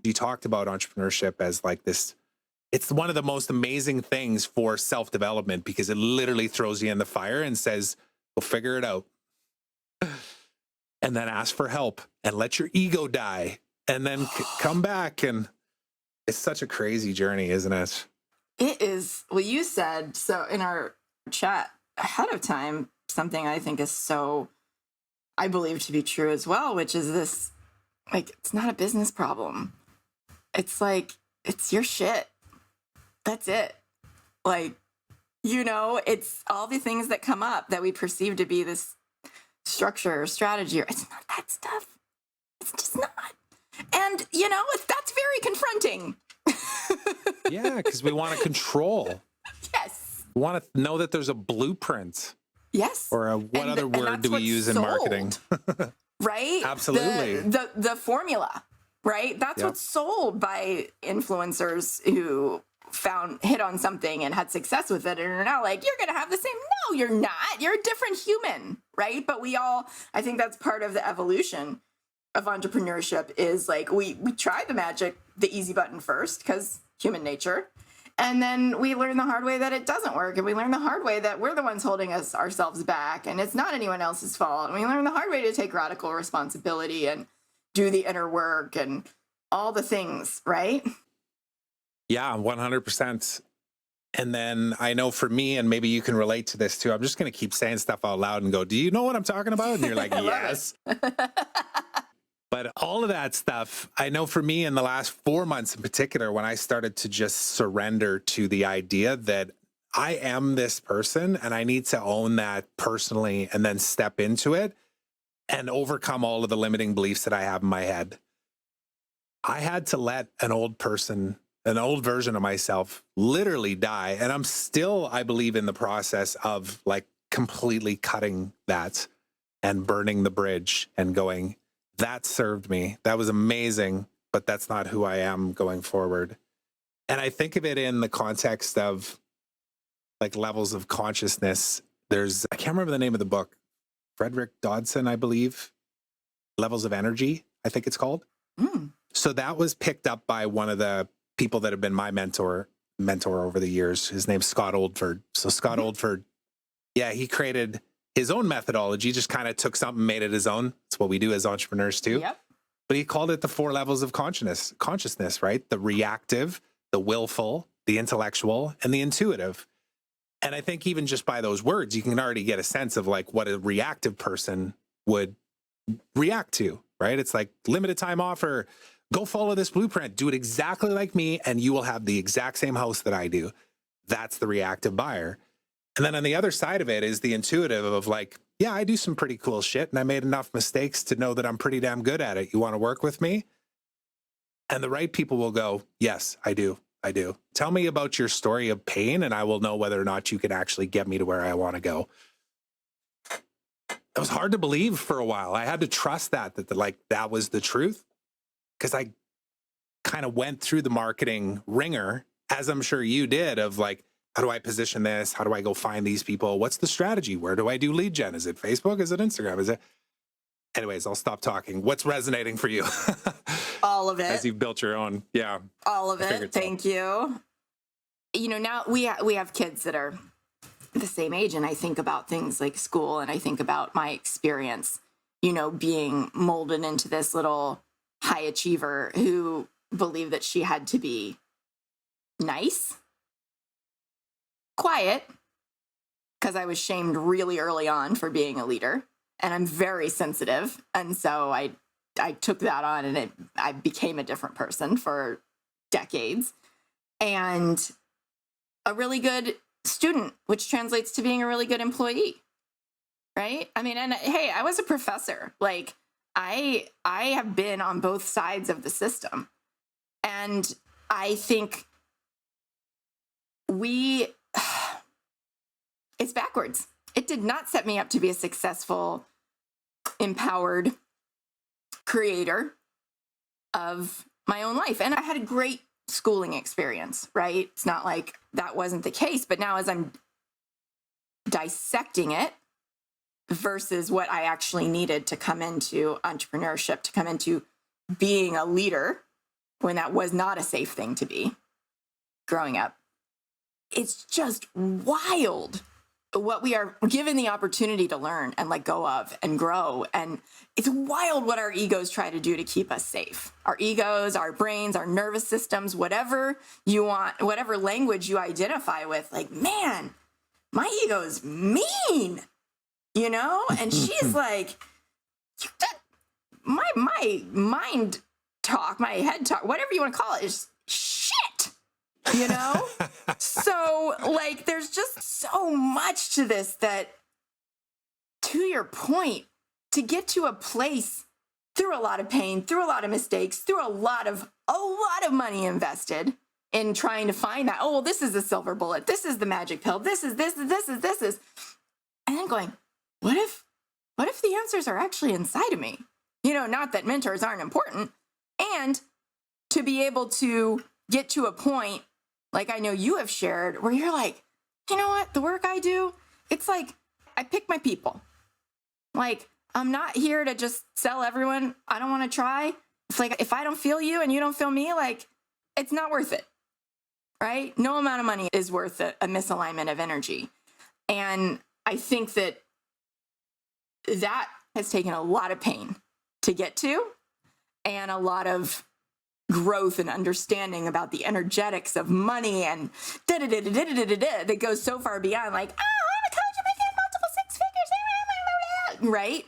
You talked about entrepreneurship as like this, it's one of the most amazing things for self-development because it literally throws you in the fire and says, "We'll figure it out." And then ask for help and let your ego die and then come back. And it's such a crazy journey, isn't it? It is. Well, you said so in our chat ahead of time, something I think is so, I believe to be true as well, which is this, like, it's not a business problem. It's like, it's your shit. That's it. Like, you know, it's all the things that come up that we perceive to be this structure or strategy. It's not that stuff. It's just not. And, you know, that's very confronting. Yeah, because we want to control. Yes. We want to know that there's a blueprint. Yes. Or what other word do we use in marketing? Right? Absolutely. The formula, right? That's what's sold by influencers who hit on something and had success with it and are now like, you're going to have the same. No, you're not. You're a different human, right? But I think that's part of the evolution of entrepreneurship is like, we try the easy button first because human nature. And then we learn the hard way that it doesn't work. And we learn the hard way that we're the ones holding ourselves back and it's not anyone else's fault. And we learn the hard way to take radical responsibility and do the inner work and all the things, right? Yeah, 100%. And then I know for me, and maybe you can relate to this too, I'm just going to keep saying stuff out loud and go, do you know what I'm talking about? And you're like, yes. But all of that stuff, I know for me in the last 4 months in particular, when I started to just surrender to the idea that I am this person and I need to own that personally and then step into it and overcome all of the limiting beliefs that I have in my head. I had to let an old version of myself literally die. And I'm still, I believe, in the process of like completely cutting that and burning the bridge and going, that served me. That was amazing, but that's not who I am going forward. And I think of it in the context of like levels of consciousness. I can't remember the name of the book, Frederick Dodson, I believe, Levels of Energy, I think it's called. So that was picked up by one of the people that have been my mentor over the years. His name's Scott Oldford. So Scott Oldford, he created his own methodology, just kind of took something, made it his own. It's what we do as entrepreneurs too. Yep. But he called it the 4 levels of consciousness, right? The reactive, the willful, the intellectual, and the intuitive. And I think even just by those words, you can already get a sense of like what a reactive person would react to, right? It's like limited time offer, go follow this blueprint, do it exactly like me, and you will have the exact same house that I do. That's the reactive buyer. And then on the other side of it is the intuitive of like, yeah, I do some pretty cool shit and I made enough mistakes to know that I'm pretty damn good at it. You want to work with me? And the right people will go, yes, I do. I do. Tell me about your story of pain and I will know whether or not you can actually get me to where I want to go. It was hard to believe for a while. I had to trust that was the truth because I kind of went through the marketing ringer, as I'm sure you did, of like, how do I position this? How do I go find these people? What's the strategy? Where do I do lead gen? Is it Facebook? Is it Instagram? Anyways, I'll stop talking. What's resonating for you? All of it. As you've built your own. Yeah. All of it. Thank you. You know, now we have kids that are the same age and I think about things like school and I think about my experience, you know, being molded into this little high achiever who believed that she had to be nice, quiet, because I was shamed really early on for being a leader and I'm very sensitive. And so I took that on and I became a different person for decades and a really good student, which translates to being a really good employee. Right. I mean, and hey, I was a professor. Like I have been on both sides of the system. And I think it's backwards. It did not set me up to be a successful, empowered creator of my own life. And I had a great schooling experience, right? It's not like that wasn't the case, but now as I'm dissecting it, versus what I actually needed to come into entrepreneurship, to come into being a leader when that was not a safe thing to be growing up. It's just wild what we are given the opportunity to learn and let go of and grow. And it's wild what our egos try to do to keep us safe. Our egos, our brains, our nervous systems, whatever you want, whatever language you identify with, like, man, my ego's mean, you know? And she's like, my mind talk, my head talk, whatever you want to call it, is shit, you know? So, like, there's just so much to this that, to your point, to get to a place through a lot of pain, through a lot of mistakes, through a lot of money invested in trying to find that, oh, well, this is the silver bullet, this is the magic pill, this is, and then going, what if the answers are actually inside of me? You know, not that mentors aren't important. And to be able to get to a point, like I know you have shared, where you're like, you know what, the work I do, it's like, I pick my people. Like, I'm not here to just sell everyone. I don't want to try. It's like, if I don't feel you and you don't feel me, like, it's not worth it, right? No amount of money is worth a misalignment of energy. And I think that has taken a lot of pain to get to, and a lot of growth and understanding about the energetics of money and that goes so far beyond, like, oh, I'm a coach, I'm making multiple six figures, right?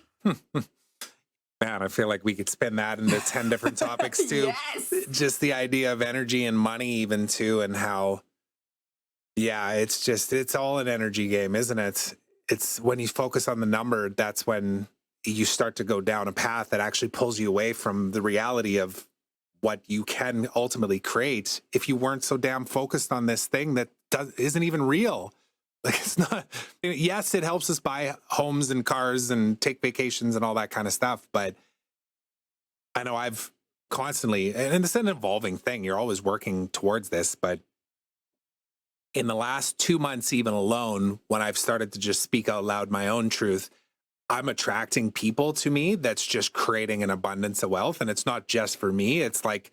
Man, I feel like we could spin that into 10 different topics too. Yes. Just the idea of energy and money even too, and how, yeah, it's all an energy game, isn't it? It's when you focus on the number, that's when you start to go down a path that actually pulls you away from the reality of what you can ultimately create if you weren't so damn focused on this thing that isn't even real. Like, it's not, yes, it helps us buy homes and cars and take vacations and all that kind of stuff. But I know I've constantly, and it's an evolving thing, you're always working towards this, but in the last 2 months, even alone, when I've started to just speak out loud my own truth, I'm attracting people to me that's just creating an abundance of wealth. And it's not just for me. It's like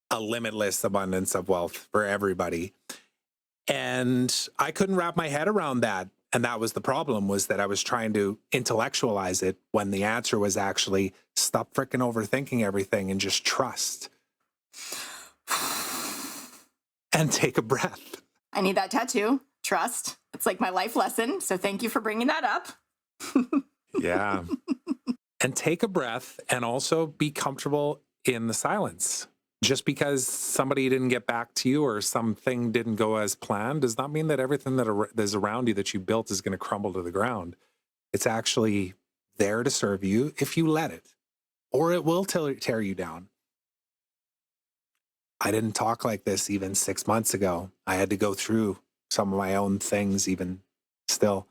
a limitless abundance of wealth for everybody. And I couldn't wrap my head around that. And that was the problem, was that I was trying to intellectualize it when the answer was actually stop freaking overthinking everything and just trust. And take a breath. I need that tattoo. Trust. It's like my life lesson. So thank you for bringing that up. Yeah. And take a breath, and also be comfortable in the silence. Just because somebody didn't get back to you or something didn't go as planned does not mean that everything that is around you that you built is going to crumble to the ground. It's actually there to serve you if you let it, or it will tear you down. I didn't talk like this even 6 months ago. I had to go through some of my own things even still.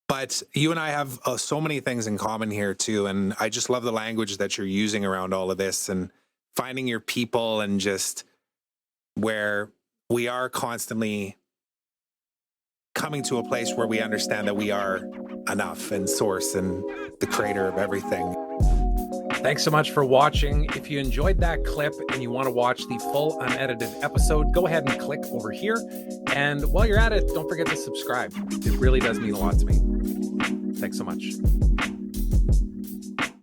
But you and I have so many things in common here too. And I just love the language that you're using around all of this and finding your people, and just where we are constantly coming to a place where we understand that we are enough and source and the creator of everything. Thanks so much for watching. If you enjoyed that clip and you want to watch the full unedited episode, go ahead and click over here. And while you're at it, don't forget to subscribe. It really does mean a lot to me. Thanks so much.